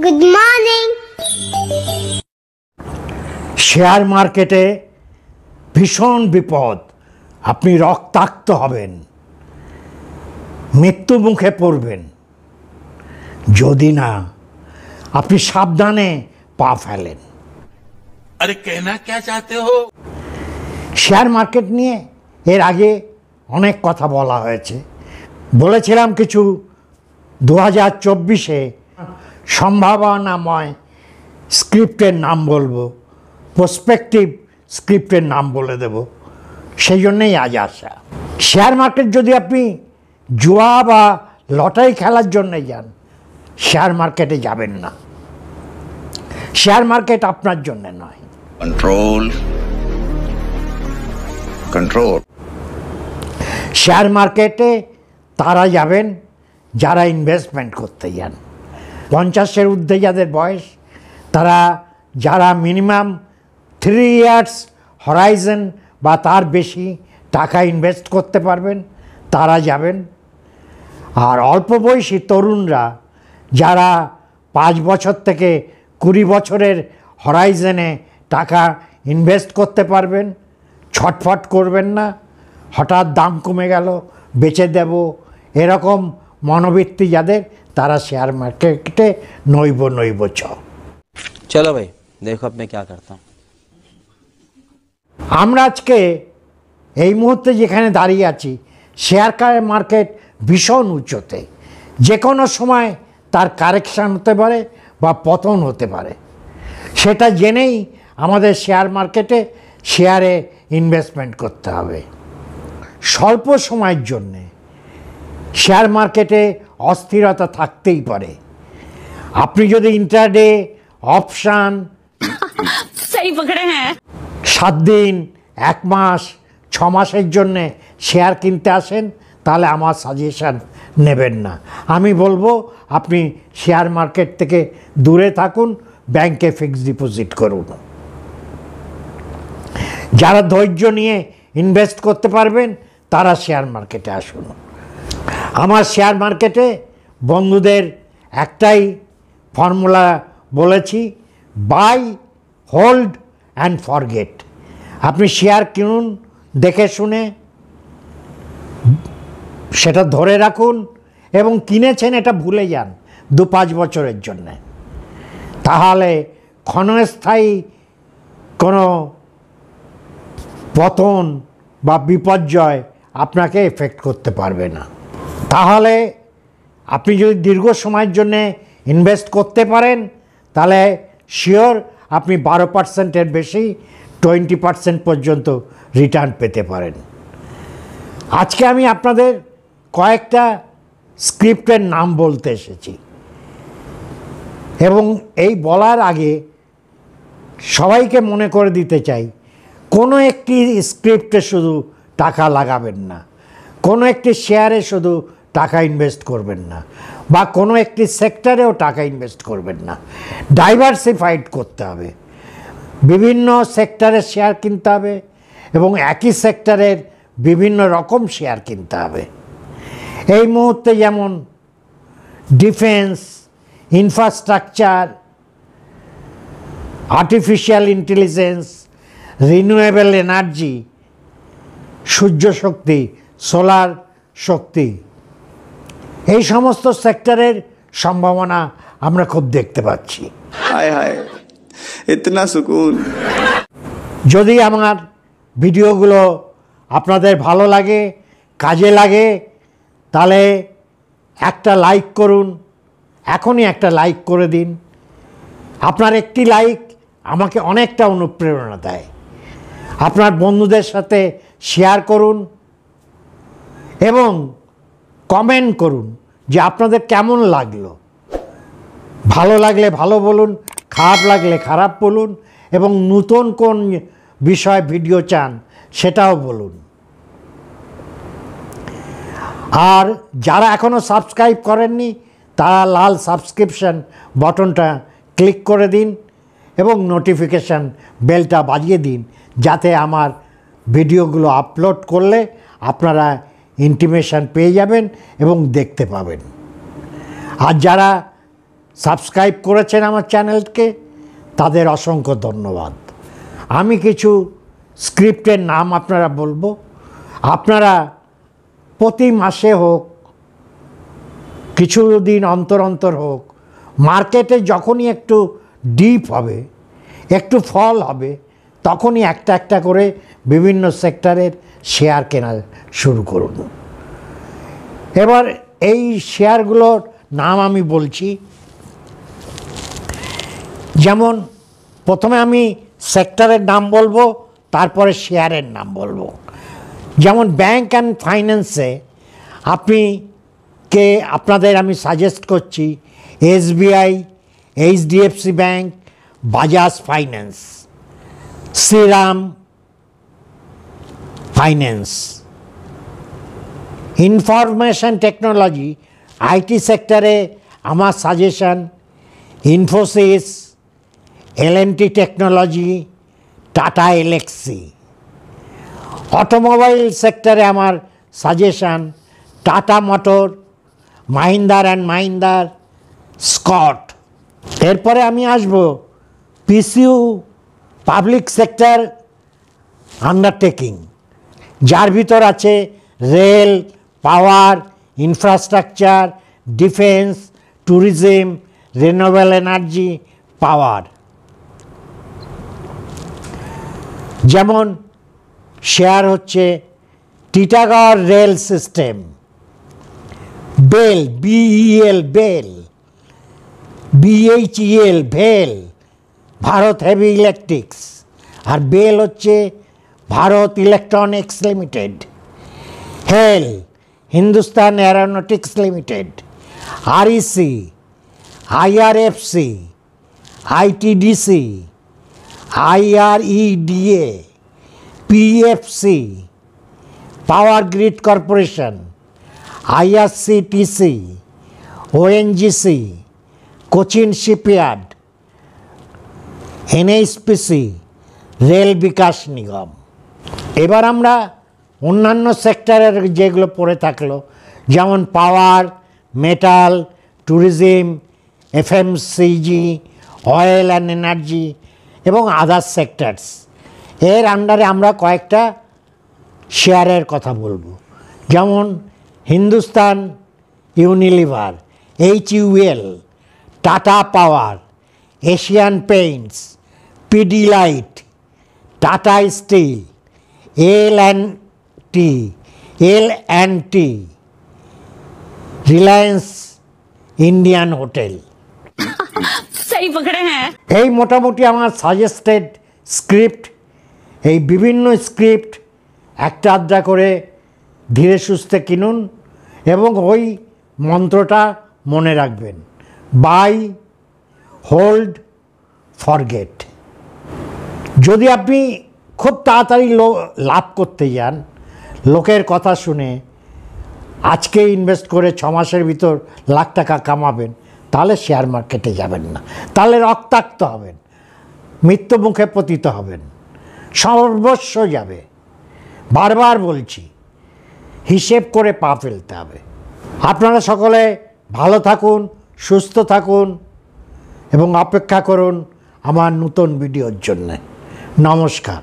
Good morning. Share মার্কেটে ভীষণ বিপদ, আপনি রক্তাক্ত হবেন, মৃত্যু মুখে পড়বেন যদি না আপনি সাবধানে পা ফেলেন। अरे कहना क्या चाहते हो? শেয়ার মার্কেট নিয়ে এর আগে অনেক কথা বলা হয়েছে। বলেছিলাম কিছু 2024-এ সম্ভাবনাময় স্ক্রিপ্টের নাম বলবো, প্রসপেক্টিভ স্ক্রিপ্টের নাম বলে দেব, সেই জন্যেই আজ আসা। শেয়ার মার্কেট যদি আপনি জুয়া বা লটারি খেলার জন্যে যান, শেয়ার মার্কেটে যাবেন না। শেয়ার মার্কেট আপনার জন্য নয়। Control control. শেয়ার মার্কেটে তারা যাবেন যারা ইনভেস্টমেন্ট করতে যান। 50-এর ঊর্ধ্বে যাদের বয়স, তারা যারা মিনিমাম 3 ইয়ার্স হরাইজন বা তার বেশি টাকা ইনভেস্ট করতে পারবেন, তারা যাবেন। আর অল্প বয়সী তরুণরা যারা 5 বছর থেকে 20 বছরের হরাইজনে টাকা ইনভেস্ট করতে পারবেন, ছটফট করবেন না, হঠাৎ দাম কমে গেল বেচে দেব এরকম মনোবৃত্তি যাদের, তারা শেয়ার মার্কেটে নইব চ। चलो भाई देखो अब मैं क्या करता हूँ। আমরা আজকে এই মুহূর্তে যেখানে দাঁড়িয়ে আছি, শেয়ার মার্কেট ভীষণ উচ্চতে, যে কোনো সময় তার কারেকশান হতে পারে বা পতন হতে পারে। সেটা জেনেই আমাদের শেয়ার মার্কেটে শেয়ারে ইনভেস্টমেন্ট করতে হবে। স্বল্প সময়ের জন্যে শেয়ার মার্কেটে অস্থিরতা থাকতেই পারে। আপনি যদি ইন্ট্রাডে অপশান सही पकड़े हैं 7 দিন, 1 মাস, 6 মাসের জন্যে শেয়ার কিনতে আসেন, তাহলে আমার সাজেশান নেবেন না। আমি বলবো আপনি শেয়ার মার্কেট থেকে দূরে থাকুন, ব্যাংকে ফিক্সড ডিপোজিট করুন। যারা ধৈর্য নিয়ে ইনভেস্ট করতে পারবেন তারা শেয়ার মার্কেটে আসুন। আমার শেয়ার মার্কেটে বন্ধুদের একটাই ফর্মুলা বলেছি, বাই, হোল্ড অ্যান্ড ফরগেট। আপনি শেয়ার কিনুন দেখে শুনে, সেটা ধরে রাখুন এবং কিনেছেন এটা ভুলে যান 2-5 বছরের জন্যে। তাহলে ক্ষণস্থায়ী কোনো পতন বা বিপর্যয় আপনাকে এফেক্ট করতে পারবে না। তাহলে আপনি যদি দীর্ঘ সময়ের জন্যে ইনভেস্ট করতে পারেন, তাহলে শিওর আপনি 12%-এর বেশি 20% পর্যন্ত রিটার্ন পেতে পারেন। আজকে আমি আপনাদের কয়েকটা স্ক্রিপ্টের নাম বলতে এসেছি এবং এই বলার আগে সবাইকে মনে করে দিতে চাই, কোনো একটি স্ক্রিপ্টে শুধু টাকা লাগাবেন না, কোনো একটি শেয়ারে শুধু টাকা ইনভেস্ট করবেন না, বা কোনো একটি সেক্টরেও টাকা ইনভেস্ট করবেন না। ডাইভার্সিফাইড করতে হবে, বিভিন্ন সেক্টরের শেয়ার কিনতে হবে এবং একই সেক্টরের বিভিন্ন রকম শেয়ার কিনতে হবে। এই মুহূর্তে যেমন defence, infrastructure, artificial intelligence, renewable energy, সূর্য শক্তি, সোলার শক্তি, এই সমস্ত সেক্টরের সম্ভাবনা আমরা খুব দেখতে পাচ্ছি। हाय हाय इतना सुकून। যদি আমার ভিডিওগুলো আপনাদের ভালো লাগে, কাজে লাগে, তাহলে একটা লাইক করুন, এখনই একটা লাইক করে দিন। আপনার একটি লাইক আমাকে অনেকটা অনুপ্রেরণা দেয়। আপনার বন্ধুদের সাথে শেয়ার করুন এবং কমেন্ট করুন যে আপনাদের কেমন লাগলো। ভালো লাগলে ভালো বলুন, খারাপ লাগলে খারাপ বলুন, এবং নতুন কোন বিষয় ভিডিও চান সেটাও বলুন। আর যারা এখনও সাবস্ক্রাইব করেননি, তারা লাল সাবস্ক্রিপশন বাটনটা ক্লিক করে দিন এবং নোটিফিকেশান বেলটা বাজিয়ে দিন, যাতে আমার ভিডিওগুলো আপলোড করলে আপনারা ইন্টিমেশন পেয়ে যাবেন এবং দেখতে পাবেন। আর যারা সাবস্ক্রাইব করেছেন আমার চ্যানেলকে, তাদের অসংখ্য ধন্যবাদ। আমি কিছু স্ক্রিপ্টের নাম আপনারা বলবো, আপনারা প্রতি মাসে হোক, কিছু দিন অন্তর অন্তর হোক, মার্কেটে যখনই একটু ডিপ হবে, একটু ফল হবে, তখনই একটা একটা করে বিভিন্ন সেক্টরের শেয়ার কেনা শুরু করুন। এবার এই শেয়ারগুলোর নাম আমি বলছি। যেমন প্রথমে আমি সেক্টরের নাম বলবো, তারপরে শেয়ারের নাম বলবো। যেমন ব্যাংক অ্যান্ড ফাইন্যান্সে আপনাদের আমি সাজেস্ট করছি SBI, HDFC bank, Bajaj finance, Shriram finance. Information technology IT সেক্টরে আমার suggestion Infosys, LNT technology, Tata Elxsi. Automobile সেক্টরে আমার suggestion Tata motor, Mahindra and Mahindra, স্কট। এরপরে আমি আসব পিসিইউ, পাবলিক সেক্টর আন্ডারটেকিং, যার ভিতর আছে rail, power, infrastructure, defence, tourism, renewable energy, power. যেমন শেয়ার হচ্ছে Titagarh rail system, BEL, BEL BEL, BHEL ভেল, ভারত হেভি ইলেকট্রিক্স, আর বেল হচ্ছে Bharat electronics limited, HAL Hindustan aeronautics limited, REC, IRFC, ITDC, IREDA, PFC, power grid corporation, IRCTC, ONGC, Cochin shipyard, NHPC, rail Vikas Nigam. এবার আমরা অন্যান্য সেক্টরের যেগুলো পড়ে থাকলো, যেমন power, metal, tourism, FMCG, oil and energy এবং আদার্স সেক্টরস, এর আন্ডারে আমরা কয়েকটা শেয়ারের কথা বলবো। যেমন Hindustan Unilever, HUL, Tata power, Asian paints, Pidilite, Tata steel, L&T, Reliance Indian hotel. सही पकड़े हैं। এই মোটামুটি আমার সাজেস্টেড স্ক্রিপ্ট। এই বিভিন্ন স্ক্রিপ্ট একটা আধটা করে ধীরে সুস্থে কিনুন এবং ওই মন্ত্রটা মনে রাখবেন, বাই, হোল্ড, ফরগেট। যদি আপনি খুব তাড়াতাড়ি লাভ করতে যান, লোকের কথা শুনে আজকে ইনভেস্ট করে 6 মাসের ভিতর লাখ টাকা কামাবেন, তাহলে শেয়ার মার্কেটে যাবেন না, তাহলে রক্তাক্ত হবেন, মৃত্যু মুখে পতিত হবেন, সর্বস্ব যাবে। বারবার বলছি, হিসেব করে পা ফেলতে হবে। আপনারা সকলে ভালো থাকুন, সুস্থ থাকুন এবং অপেক্ষা করুন আমার নতুন ভিডিওর জন্যে। নমস্কার।